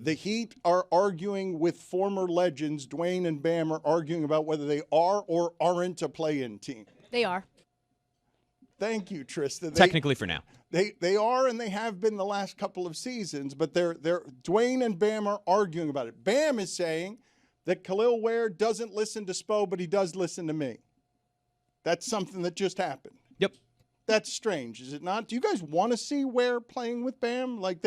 The Heat are arguing with former legends. Dwayne and Bam are arguing about whether they are or aren't a play-in team. They are. Thank you, Trista. Technically for now. They are, and they have been the last couple of seasons, but they're Dwayne and Bam are arguing about it. Bam is saying that Khalil Ware doesn't listen to Spo, but he does listen to me. That's something that just happened. Yep. That's strange, is it not? Do you guys want to see Ware playing with Bam? Like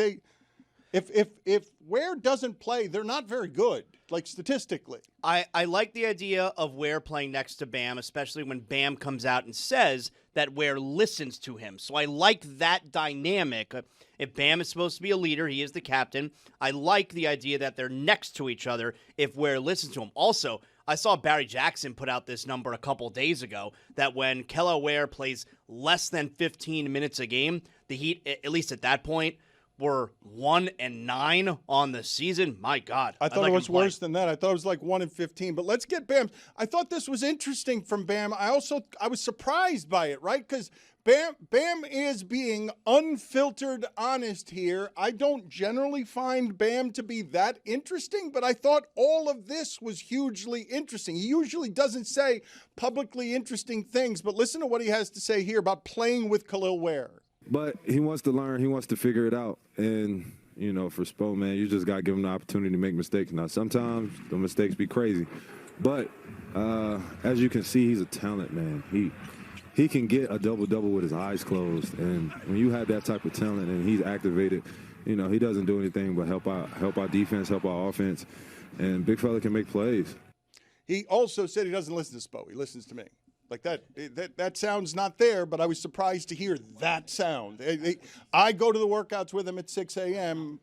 if Ware doesn't play, they're not very good, like statistically. I like the idea of Ware playing next to Bam, especially when Bam comes out and says that Ware listens to him. So I like that dynamic. If Bam is supposed to be a leader, he is the captain. I like the idea that they're next to each other if Ware listens to him. Also, I saw Barry Jackson put out this number a couple days ago that when Kelly Ware plays less than 15 minutes a game, the Heat, at least at that point, were 1-9 on the season. My God. I thought it was worse than that. I thought it was like 1-15. But let's get Bam. I thought this was interesting from Bam. I was surprised by it, right? Because Bam is being unfiltered honest here. I don't generally find Bam to be that interesting, but I thought all of this was hugely interesting. He usually doesn't say publicly interesting things, but listen to what he has to say here about playing with Khalil Ware. But he wants to learn. He wants to figure it out. And, for Spo, man, you just got to give him the opportunity to make mistakes. Now, sometimes the mistakes be crazy. But as you can see, he's a talent, man. He can get a double-double with his eyes closed. And when you have that type of talent and he's activated, he doesn't do anything but help our defense, help our offense. And big fella can make plays. He also said he doesn't listen to Spo. He listens to me. Like that sound's not there, but I was surprised to hear that sound. I go to the workouts with him at 6 a.m.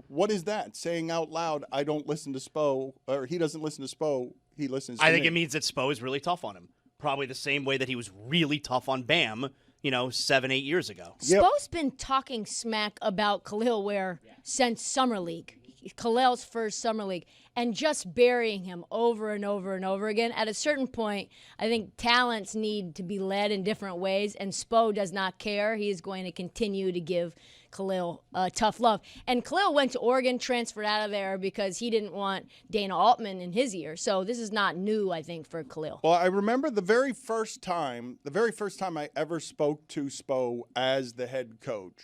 What is that? Saying out loud, I don't listen to Spo, or he doesn't listen to Spo, he listens to me. I think it means that Spo is really tough on him. Probably the same way that he was really tough on Bam, 7-8 years ago. Spo's been talking smack about Khalil Ware since Summer League. Khalil's first Summer League, and just burying him over and over and over again. At a certain point, I think talents need to be led in different ways, and Spo does not care. He is going to continue to give Khalil tough love. And Khalil went to Oregon, transferred out of there because he didn't want Dana Altman in his ear. So this is not new, I think, for Khalil. Well, I remember the very first time I ever spoke to Spo as the head coach.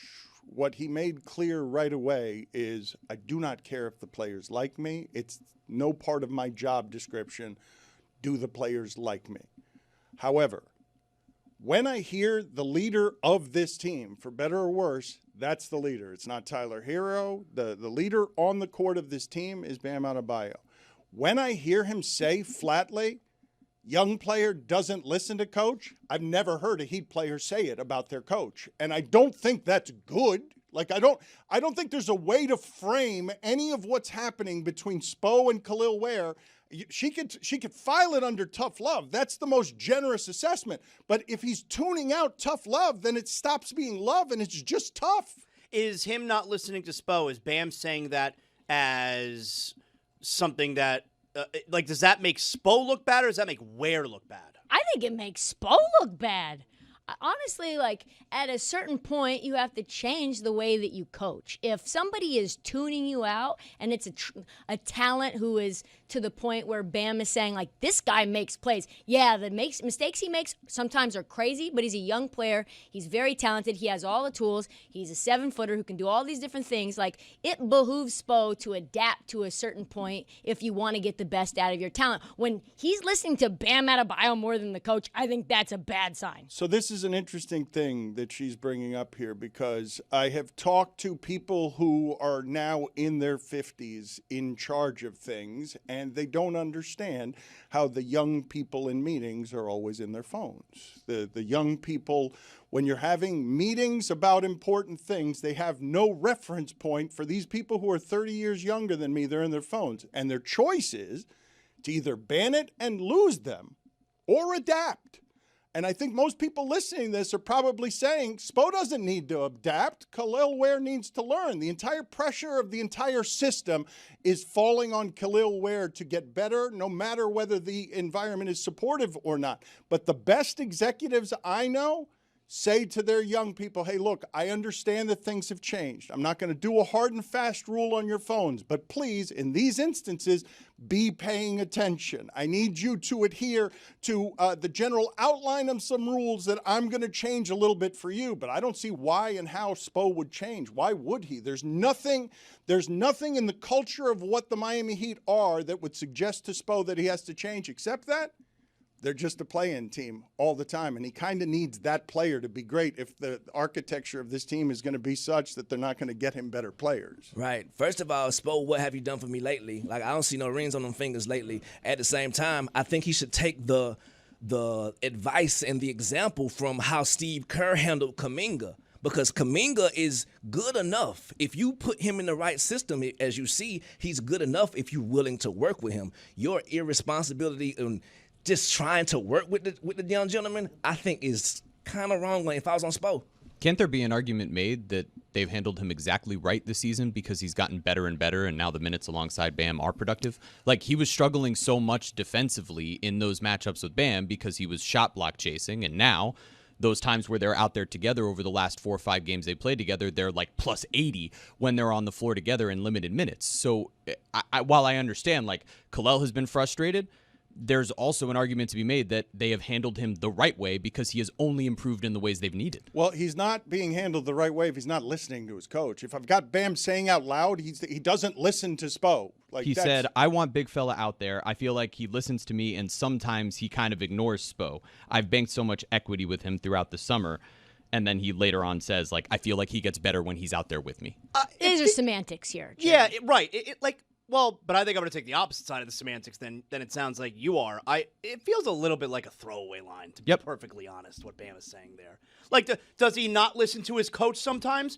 What he made clear right away is I do not care if the players like me. It's no part of my job description. Do the players like me? However, when I hear the leader of this team, for better or worse, that's the leader. It's not Tyler Hero. The leader on the court of this team is Bam Adebayo. When I hear him say flatly, young player doesn't listen to coach, I've never heard a Heat player say it about their coach. And I don't think that's good. Like, I don't think there's a way to frame any of what's happening between Spo and Khalil Ware. She could file it under tough love. That's the most generous assessment. But if he's tuning out tough love, then it stops being love and it's just tough. Is him not listening to Spo, is Bam saying that as something that, does that make Spo look bad or does that make Ware look bad? I think it makes Spo look bad. Honestly, at a certain point, you have to change the way that you coach. If somebody is tuning you out and it's a talent who is to the point where Bam is saying, this guy makes plays. Yeah, the mistakes he makes sometimes are crazy, but he's a young player. He's very talented. He has all the tools. He's a 7-footer who can do all these different things. It behooves Spo to adapt to a certain point if you want to get the best out of your talent. When he's listening to Bam Adebayo more than the coach, I think that's a bad sign. So this is an interesting thing that she's bringing up here because I have talked to people who are now in their 50s in charge of things, and they don't understand how the young people in meetings are always in their phones. The young people, when you're having meetings about important things, they have no reference point for these people who are 30 years younger than me. They're in their phones, and their choice is to either ban it and lose them or adapt. And I think most people listening to this are probably saying, Spo doesn't need to adapt. Khalil Ware needs to learn. The entire pressure of the entire system is falling on Khalil Ware to get better, no matter whether the environment is supportive or not. But the best executives I know say to their young people, hey, look, I understand that things have changed. I'm not going to do a hard and fast rule on your phones, but please, in these instances, be paying attention. I need you to adhere to the general outline of some rules that I'm going to change a little bit for you, but I don't see why and how Spo would change. Why would he? There's nothing in the culture of what the Miami Heat are that would suggest to Spo that he has to change, except that they're just a play-in team all the time, and he kind of needs that player to be great if the architecture of this team is going to be such that they're not going to get him better players. Right. First of all, Spo, what have you done for me lately? Like, I don't see no rings on them fingers lately. At the same time, I think he should take the advice and the example from how Steve Kerr handled Kuminga. Because Kuminga is good enough. If you put him in the right system, as you see, he's good enough if you're willing to work with him. Your irresponsibility and just trying to work with the young gentleman, I think is kind of wrong if I was on Spo. Can't there be an argument made that they've handled him exactly right this season because he's gotten better and better, and now the minutes alongside Bam are productive? Like, he was struggling so much defensively in those matchups with Bam because he was shot block chasing, and now those times where they're out there together over the last 4 or 5 games they played together, they're like plus 80 when they're on the floor together in limited minutes. So while I understand, like, Kalel has been frustrated, there's also an argument to be made that they have handled him the right way because he has only improved in the ways they've needed. Well, he's not being handled the right way if he's not listening to his coach. If I've got Bam saying out loud, he doesn't listen to Spo. Like, he said, I want big fella out there. I feel like he listens to me, and sometimes he kind of ignores Spo. I've banked so much equity with him throughout the summer. And then he later on says, like, I feel like he gets better when he's out there with me. These are semantics here. Jim. Yeah, right. Well, but I think I'm going to take the opposite side of the semantics than it sounds like you are. It feels a little bit like a throwaway line, to be perfectly honest, what Bam is saying there. Like, does he not listen to his coach sometimes?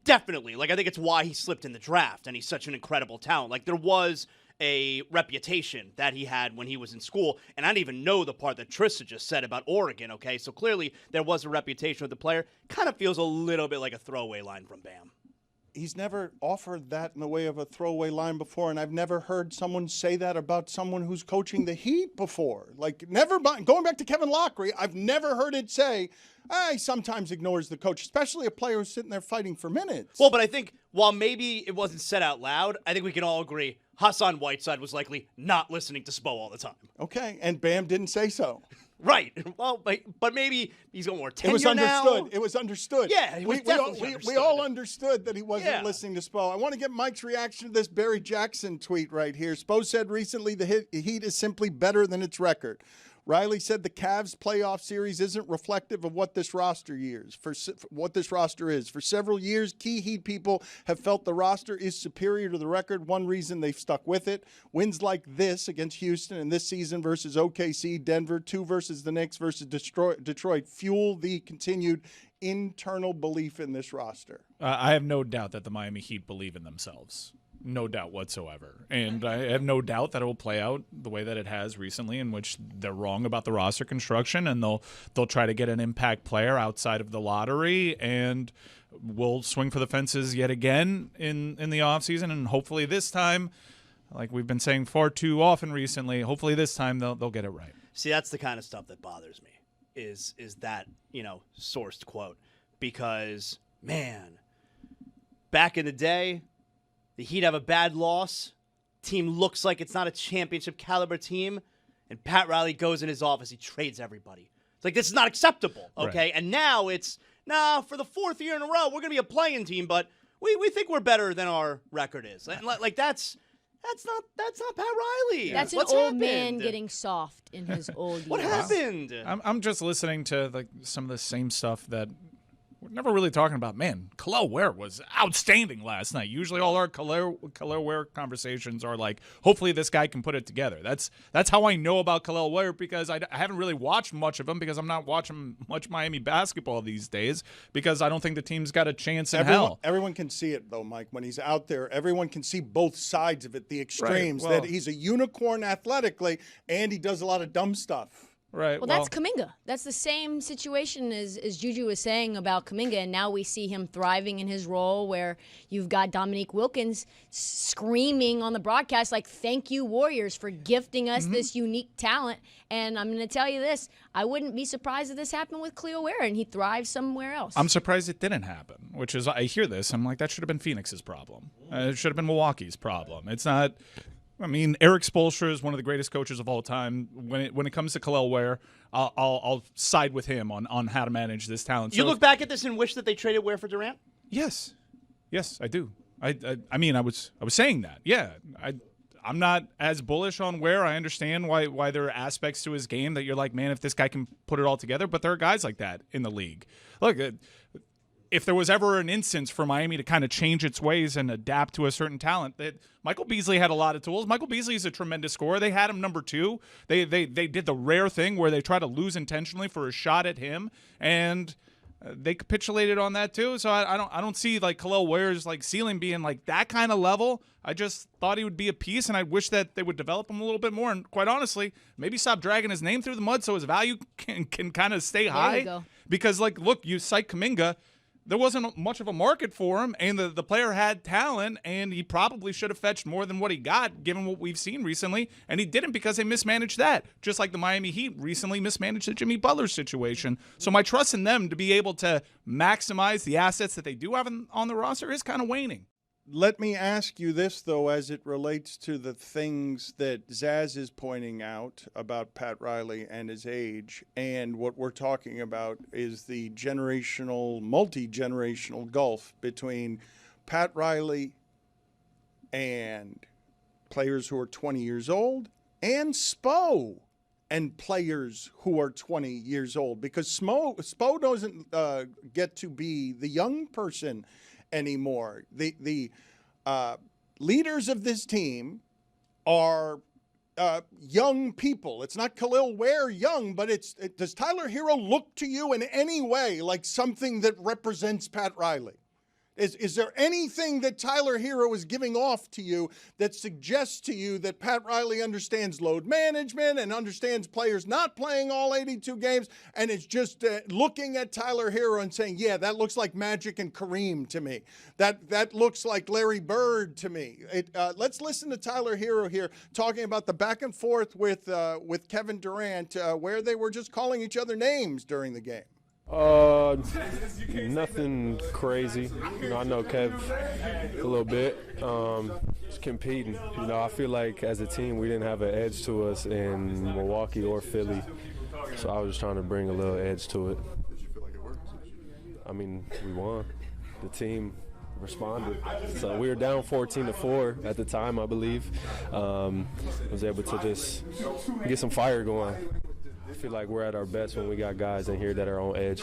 Definitely. Like, I think it's why he slipped in the draft, and he's such an incredible talent. Like, there was a reputation that he had when he was in school, and I didn't even know the part that Trista just said about Oregon, okay? So clearly there was a reputation with the player. Kind of feels a little bit like a throwaway line from Bam. He's never offered that in the way of a throwaway line before, and I've never heard someone say that about someone who's coaching the Heat before. Like, never mind. Going back to Kevin Lockery, I've never heard it say, he sometimes ignores the coach, especially a player who's sitting there fighting for minutes. Well, but I think while maybe it wasn't said out loud, I think we can all agree Hassan Whiteside was likely not listening to Spo all the time. Okay, and Bam didn't say so. Right. Well, but maybe he's got more tenure It was understood. now. It was understood. Yeah, it was definitely we all understood that he wasn't Yeah. listening to Spo. I want to get Mike's reaction to this Barry Jackson tweet right here. Spo said recently the Heat is simply better than its record. Riley said the Cavs playoff series isn't reflective of what this roster is. For several years, key Heat people have felt the roster is superior to the record. One reason they've stuck with it. Wins like this against Houston and this season versus OKC, Denver, 2 versus the Knicks versus Detroit fuel the continued internal belief in this roster. I have no doubt that the Miami Heat believe in themselves. No doubt whatsoever. And I have no doubt that it will play out the way that it has recently, in which they're wrong about the roster construction, and they'll try to get an impact player outside of the lottery, and we'll swing for the fences yet again in the offseason. And hopefully this time, like we've been saying far too often recently, hopefully this time they'll get it right. See, that's the kind of stuff that bothers me, is that, sourced quote. Because, man, back in the day, the Heat have a bad loss. Team looks like it's not a championship caliber team. And Pat Riley goes in his office. He trades everybody. It's like, this is not acceptable, okay? Right. And now it's, for the 4th year in a row, we're going to be a playing team, but we think we're better than our record is. And like that's not Pat Riley. That's an old man getting soft in his old years. What happened? I'm just listening to some of the same stuff that we're never really talking about. Man, Kel'el Ware was outstanding last night. Usually all our Kel'el Ware conversations are like, hopefully this guy can put it together. That's how I know about Kel'el Ware, because I haven't really watched much of him, because I'm not watching much Miami basketball these days, because I don't think the team's got a chance in hell. Everyone can see it, though, Mike. When he's out there, everyone can see both sides of it, the extremes, right. Well, that he's a unicorn athletically, and he does a lot of dumb stuff. Right. Well, that's Kuminga. That's the same situation as Juju was saying about Kuminga, and now we see him thriving in his role where you've got Dominique Wilkins screaming on the broadcast like, thank you, Warriors, for gifting us this unique talent. And I'm going to tell you this, I wouldn't be surprised if this happened with Cleo Ware and he thrives somewhere else. I'm surprised it didn't happen, which is, I hear this, I'm like, that should have been Phoenix's problem. It should have been Milwaukee's problem. It's not... I mean, Eric Spoelstra is one of the greatest coaches of all time. When it comes to Kel'el Ware, I'll side with him on how to manage this talent. You look back at this and wish that they traded Ware for Durant? Yes, I do. I mean, I was saying that. Yeah, I'm not as bullish on Ware. I understand why there are aspects to his game that you're like, man, if this guy can put it all together. But there are guys like that in the league. Look. If there was ever an instance for Miami to kind of change its ways and adapt to a certain talent, that Michael Beasley had a lot of tools. Michael Beasley is a tremendous scorer. They had him number 2. They did the rare thing where they try to lose intentionally for a shot at him, and they capitulated on that too. So I don't see like Kel'el Ware's like ceiling being like that kind of level. I just thought he would be a piece, and I wish that they would develop him a little bit more. And quite honestly, maybe stop dragging his name through the mud so his value can kind of stay high. you go. Because like, look, you cite Kuminga. There wasn't much of a market for him, and the player had talent, and he probably should have fetched more than what he got, given what we've seen recently, and he didn't because they mismanaged that, just like the Miami Heat recently mismanaged the Jimmy Butler situation. So my trust in them to be able to maximize the assets that they do have on the roster is kind of waning. Let me ask you this, though, as it relates to the things that Zaz is pointing out about Pat Riley and his age, and what we're talking about is the multi-generational gulf between Pat Riley and players who are 20 years old and Spo and players who are 20 years old, because Spo doesn't get to be the young person anymore. The leaders of this team are young people. It's not Kel'el Ware young, but does Tyler Hero look to you in any way like something that represents Pat Riley? Is there anything that Tyler Hero is giving off to you that suggests to you that Pat Riley understands load management and understands players not playing all 82 games and is just looking at Tyler Hero and saying, yeah, that looks like Magic and Kareem to me. That looks like Larry Bird to me. Let's listen to Tyler Hero here talking about the back and forth with Kevin Durant where they were just calling each other names during the game. Nothing crazy. I know Kev a little bit. Just competing. I feel like as a team we didn't have an edge to us in Milwaukee or Philly, so I was just trying to bring a little edge to it. Did you feel like it worked? I mean, we won. The team responded. So we were down 14-4 at the time, I believe. Was able to just get some fire going. I feel like we're at our best when we got guys in here that are on edge.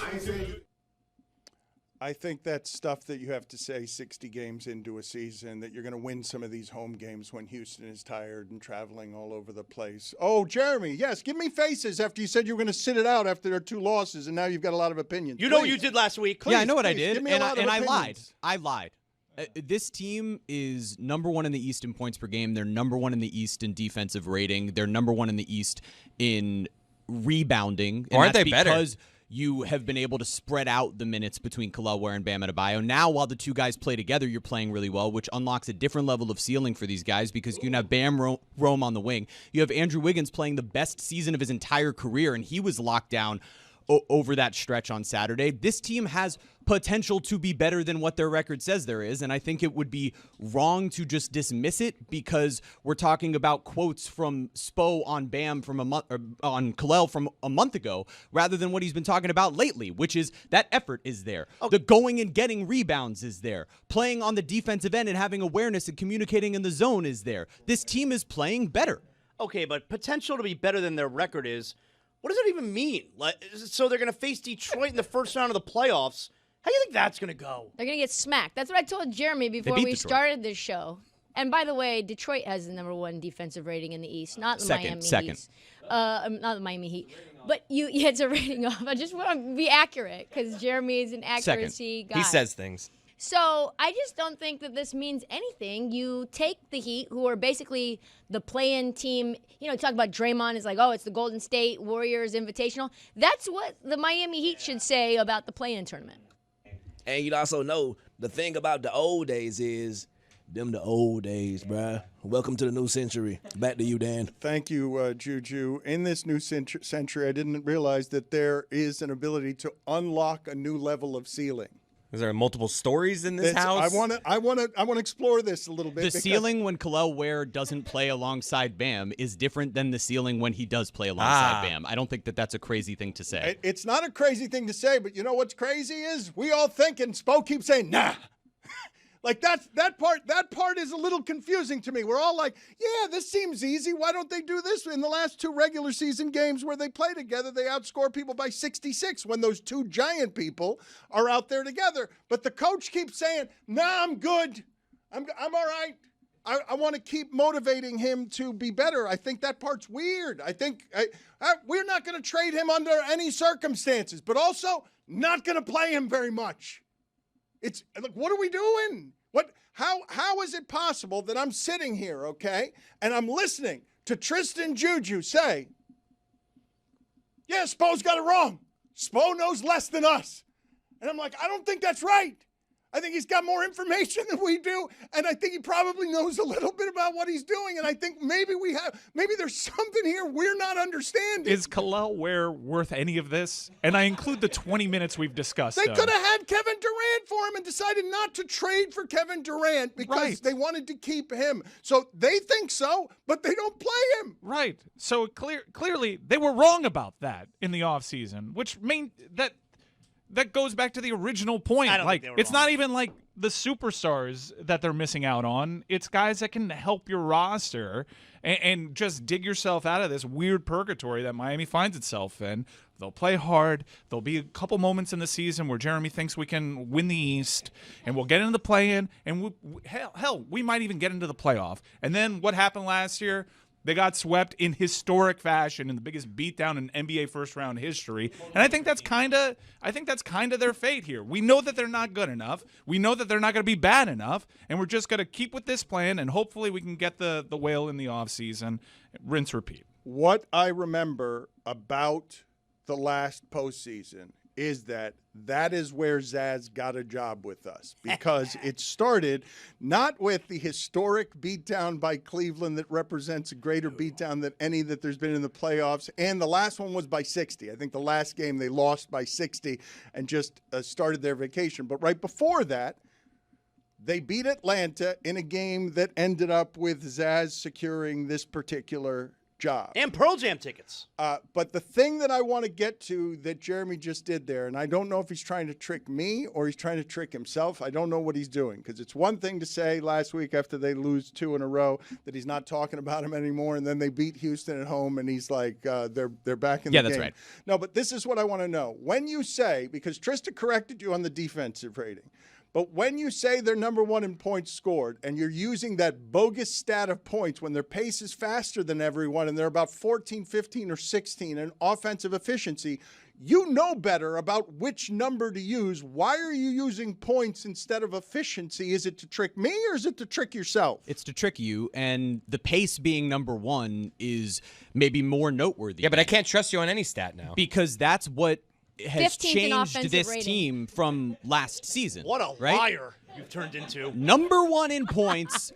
I think that's stuff that you have to say 60 games into a season, that you're going to win some of these home games when Houston is tired and traveling all over the place. Oh, Jeremy, yes, give me faces after you said you were going to sit it out after their 2 losses, and now you've got a lot of opinions. You know what you did last week. Yeah, I know what I please, did, give me a and lot of I lied. opinions. I lied. This team is number 1 in the East in points per game. They're number 1 in the East in defensive rating. They're number 1 in the East in rebounding. And aren't that's they better? Because you have been able to spread out the minutes between Kel'el Ware and Bam Adebayo. Now, while the 2 guys play together, you're playing really well, which unlocks a different level of ceiling for these guys because you can have Bam roam on the wing. You have Andrew Wiggins playing the best season of his entire career, and he was locked down over that stretch on Saturday. This team has potential to be better than what their record says there is, and I think it would be wrong to just dismiss it because we're talking about quotes from Spo on Bam from a month, or on Kel'el from a month ago, rather than what he's been talking about lately, which is that effort is there. The going and getting rebounds is there. Playing on the defensive end and having awareness and communicating in the zone is there. This team is playing better. Okay, but potential to be better than their record is, what does that even mean? Like, so they're going to face Detroit in the first round of the playoffs. How do you think that's going to go? They're going to get smacked. That's what I told Jeremy before beat we Detroit. started this show. And by the way, Detroit has the number 1 defensive rating in the East, not the Miami Heat. Not the Miami Heat. But it's a rating off. I just want to be accurate because Jeremy is an accuracy guy. He says things. So I just don't think that this means anything. You take the Heat, who are basically the play-in team. You know, talk about Draymond is like, oh, it's the Golden State Warriors Invitational. That's what the Miami Heat should say about the play-in tournament. And you'd also know the thing about the old days is them the old days, bruh. Welcome to the new century. Back to you, Dan. Thank you, Juju. In this new century, I didn't realize that there is an ability to unlock a new level of ceiling. Is there multiple stories in this house? I want to explore this a little bit. The ceiling when Khalil Ware doesn't play alongside Bam is different than the ceiling when he does play alongside Bam. I don't think that that's a crazy thing to say. It's not a crazy thing to say, but you know what's crazy is we all think, and Spo keeps saying, nah. Like that part is a little confusing to me. We're all like, yeah, this seems easy. Why don't they do this? In the last 2 regular season games where they play together, they outscore people by 66 when those 2 giant people are out there together. But the coach keeps saying, nah, I'm good. I'm all right. I want to keep motivating him to be better. I think that part's weird. I think we're not going to trade him under any circumstances, but also not going to play him very much. It's like, what are we doing? How is it possible that I'm sitting here, okay, and I'm listening to Tristan Juju say, yeah, Spo's got it wrong. Spo knows less than us. And I'm like, I don't think that's right. I think he's got more information than we do, and I think he probably knows a little bit about what he's doing, and I think maybe there's something here we're not understanding. Is Khalil Ware worth any of this? And I include the 20 minutes we've discussed. They could have had Kevin Durant for him and decided not to trade for Kevin Durant because they wanted to keep him. So they think so, but they don't play him. Right. So clearly they were wrong about that in the offseason, which means that goes back to the original point. I don't think they were it's wrong. not even like the superstars that they're missing out on. It's guys that can help your roster and just dig yourself out of this weird purgatory that Miami finds itself in. They'll play hard. There'll be a couple moments in the season where Jeremy thinks we can win the East, and we'll get into the play-in, and we might even get into the playoff. And then what happened last year? They got swept in historic fashion in the biggest beatdown in NBA first-round history, and I think that's kind of their fate here. We know that they're not good enough. We know that they're not going to be bad enough, and we're just going to keep with this plan, and hopefully we can get the whale in the offseason. Rinse, repeat. What I remember about the last postseason is that is where Zaz got a job with us, because it started not with the historic beatdown by Cleveland that represents a greater beatdown than any that there's been in the playoffs, and the last one was by 60. I think the last game they lost by 60 and just started their vacation. But right before that, they beat Atlanta in a game that ended up with Zaz securing this particular job. And Pearl Jam tickets. But the thing that I want to get to that Jeremy just did there, and I don't know if he's trying to trick me or he's trying to trick himself. I don't know what he's doing, because it's one thing to say last week after they lose 2 in a row that he's not talking about him anymore, and then they beat Houston at home, and he's like, they're back in the game. Yeah, that's right. No, but this is what I want to know. When you say, because Trista corrected you on the defensive rating, but when you say they're number 1 in points scored and you're using that bogus stat of points when their pace is faster than everyone and they're about 14, 15, or 16 in offensive efficiency, you know better about which number to use. Why are you using points instead of efficiency? Is it to trick me or is it to trick yourself? It's to trick you, and the pace being number 1 is maybe more noteworthy. Yeah, but I can't trust you on any stat now. Because that's what has 15th in changed offensive this rating. team from last season. What a right? liar you've turned into. Number 1 in points,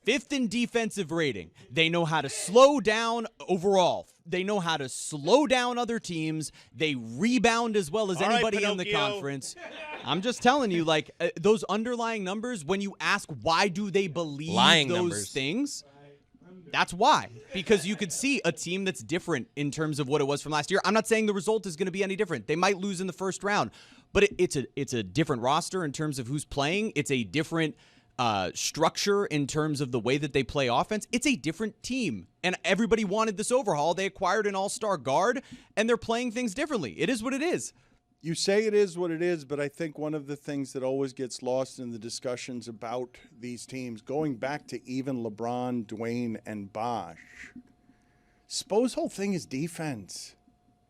5th in defensive rating. They know how to slow down overall. They know how to slow down other teams. They rebound as well as All right, anybody in the Pinocchio. conference. I'm just telling you, like, those underlying numbers, when you ask why do they believe Lying those numbers. things, that's why. Because you could see a team that's different in terms of what it was from last year. I'm not saying the result is going to be any different. They might lose in the first round, but it's a different roster in terms of who's playing. It's a different structure in terms of the way that they play offense. It's a different team, and everybody wanted this overhaul. They acquired an all-star guard, and they're playing things differently. It is what it is. You say it is what it is, but I think one of the things that always gets lost in the discussions about these teams, going back to even LeBron, Dwayne, and Bosh, Spo's whole thing is defense.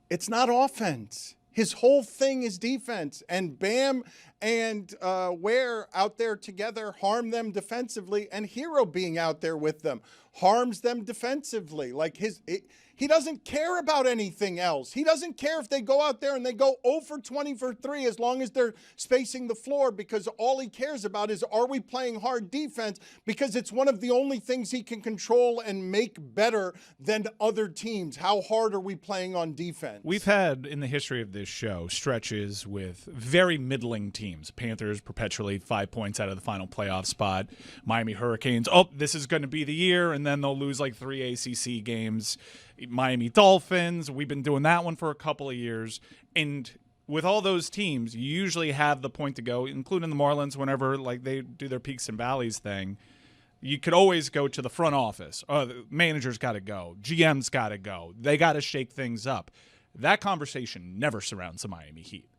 It's not offense. His whole thing is defense, and Bam and Ware out there together harm them defensively, and Hero being out there with them harms them defensively. Like he doesn't care about anything else. He doesn't care if they go out there and they go 0 for 20 for 3 as long as they're spacing the floor, because all he cares about is, are we playing hard defense? Because it's one of the only things he can control and make better than other teams. How hard are we playing on defense? We've had, in the history of this show, stretches with very middling teams. Panthers perpetually 5 points out of the final playoff spot. Miami Hurricanes, this is going to be the year, and then they'll lose like 3 ACC games. Miami Dolphins, we've been doing that one for a couple of years. And with all those teams, you usually have the point to go, including the Marlins, whenever like they do their peaks and valleys thing. You could always go to the front office. The manager's got to go. GM's got to go. They got to shake things up. That conversation never surrounds the Miami Heat,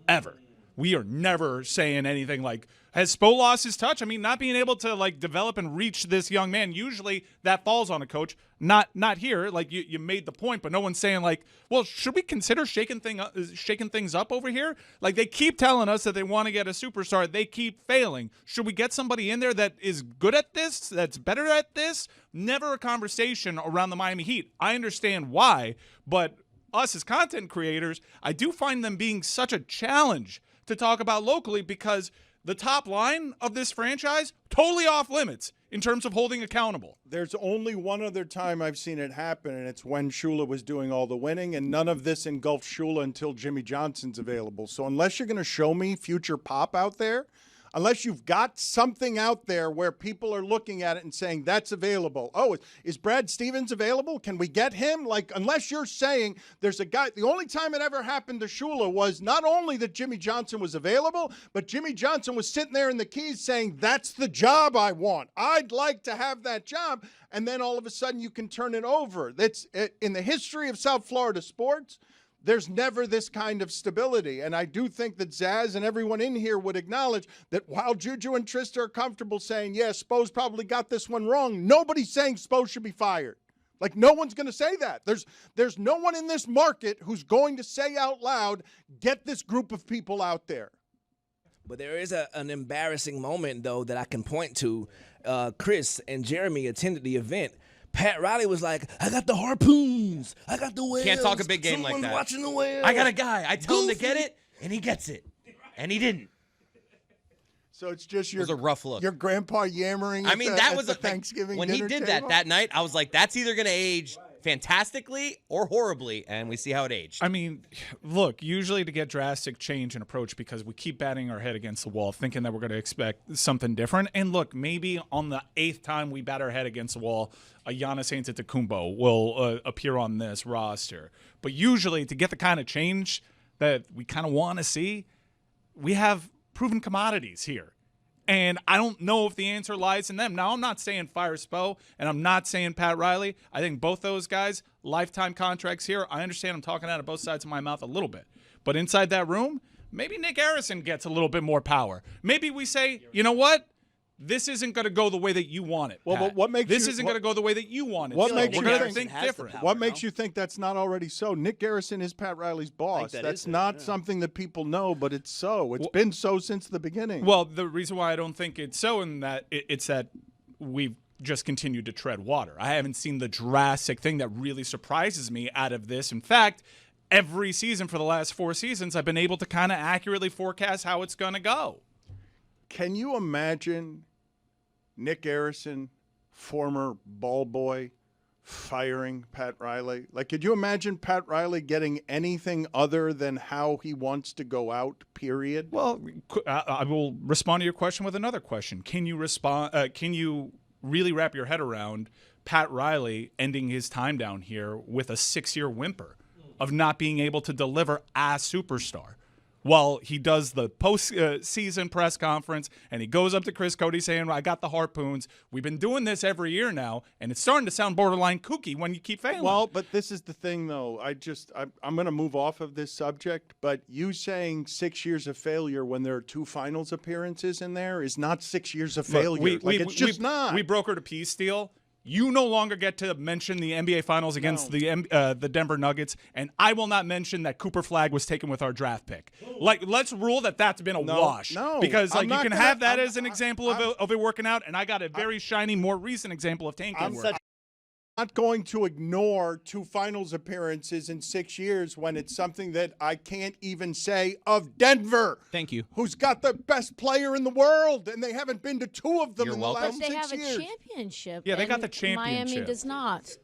ever. We are never saying anything like, has Spo lost his touch? I mean, not being able to like develop and reach this young man, usually that falls on a coach. Not here. Like you made the point, but no one's saying like, well, should we consider shaking things up over here? Like they keep telling us that they want to get a superstar. They keep failing. Should we get somebody in there that is good at this, that's better at this? Never a conversation around the Miami Heat. I understand why, but us as content creators, I do find them being such a challenge to talk about locally, because the top line of this franchise, totally off limits in terms of holding accountable. There's only one other time I've seen it happen, and it's when Shula was doing all the winning, and none of this engulfs Shula until Jimmy Johnson's available. So unless you're going to show me future Pop out there, unless you've got something out there where people are looking at it and saying that's available. Oh, is Brad Stevens available? Can we get him? Like, unless you're saying there's a guy. The only time it ever happened to Shula was not only that Jimmy Johnson was available, but Jimmy Johnson was sitting there in the keys saying, that's the job I want. I'd like to have that job. And then all of a sudden you can turn it over. That's in the history of South Florida sports. There's never this kind of stability. And I do think that Zaz and everyone in here would acknowledge that while Juju and Trista are comfortable saying, yeah, Spo's probably got this one wrong, nobody's saying Spo should be fired. Like, no one's going to say that. There's no one in this market who's going to say out loud, get this group of people out there. But there is an embarrassing moment, though, that I can point to. Chris and Jeremy attended the event. Pat Riley was like, I got the harpoons. I got the whales. Can't talk a big game Someone's like that. Watching the whales. I got a guy. I tell him to get it, and he gets it. And he didn't. So it's just It was a rough look. Your grandpa yammering. I mean, that was a Thanksgiving when dinner he did table? that night. I was like, that's either going to age fantastically or horribly, and we see how it aged. I mean, look, usually to get drastic change in approach, because we keep batting our head against the wall thinking that we're going to expect something different. And look, maybe on the 8th time we bat our head against the wall, a Giannis Antetokounmpo will appear on this roster. But usually to get the kind of change that we kind of want to see, we have proven commodities here. And I don't know if the answer lies in them. Now, I'm not saying fire Spo, and I'm not saying Pat Riley. I think both those guys, lifetime contracts here. I understand I'm talking out of both sides of my mouth a little bit. But inside that room, maybe Nick Harrison gets a little bit more power. Maybe we say, you know what? This isn't going to go the way that you want it. Well, Pat. but what makes this you- isn't what- going to go the way that you want it. What So makes we're you going to think- think different. What makes you think that's not already so? Nick Garrison is Pat Riley's boss. that That's is it, not yeah. something that people know, but it's so. It's been so since the beginning. Well, the reason why I don't think it's so in that it's that we've just continued to tread water. I haven't seen the drastic thing that really surprises me out of this. In fact, every season for the last 4 seasons, I've been able to kind of accurately forecast how it's going to go. Can you imagine Nick Garrison, former ball boy, firing Pat Riley? Like, could you imagine Pat Riley getting anything other than how he wants to go out, period? Well, I will respond to your question with another question. Can you respond? Can you really wrap your head around Pat Riley ending his time down here with a 6-year whimper of not being able to deliver as superstar? While he does the post-season press conference and he goes up to Chris Cody saying, I got the harpoons. We've been doing this every year now, and it's starting to sound borderline kooky when you keep failing. Well, but this is the thing, though. I'm going to move off of this subject, but you saying 6 years of failure when there are 2 finals appearances in there is not 6 years of failure. Look, it's just not. We brokered a peace deal. You no longer get to mention the NBA Finals against the Denver Nuggets, and I will not mention that Cooper Flagg was taken with our draft pick. Like, let's rule that that's been a wash. No, because I'm you can not have gonna- that as an example of it working out, and I got a very shiny, more recent example of tanking work. Not going to ignore 2 finals appearances in 6 years when it's something that I can't even say of Denver. Thank you. Who's got the best player in the the and they haven't been to 2 of them You're in welcome. the last They 6 have years. a championship. Yeah, they got and the championship. Miami does not.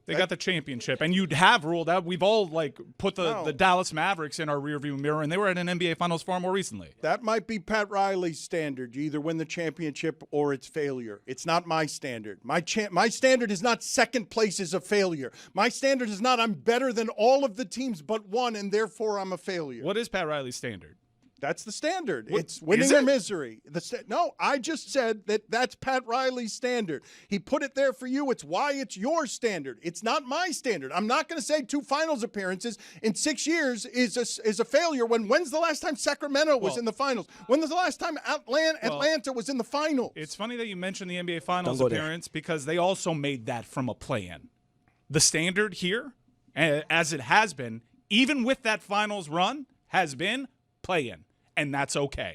They got the championship, and you'd have ruled out. We've all put the Dallas Mavericks in our rearview mirror, and they were at an NBA Finals far more recently. That might be Pat Riley's standard. You either win the championship or it's failure. It's not my standard. My standard is not second place is a failure. My standard is not I'm better than all of the teams but one, and therefore I'm a failure. What is Pat Riley's standard? That's the standard. What, it's winning is or it? misery. No, I just said that's Pat Riley's standard. He put it there for you. It's why it's your standard. It's not my standard. I'm not going to say 2 finals appearances in 6 years is a failure. When's the last time Sacramento was in the finals? When was the last time Atlanta was in the finals? It's funny that you mentioned the NBA Finals Don't go there. appearance because they also made that from a play-in. The standard here, as it has been, even with that finals run, has been play-in. And that's okay.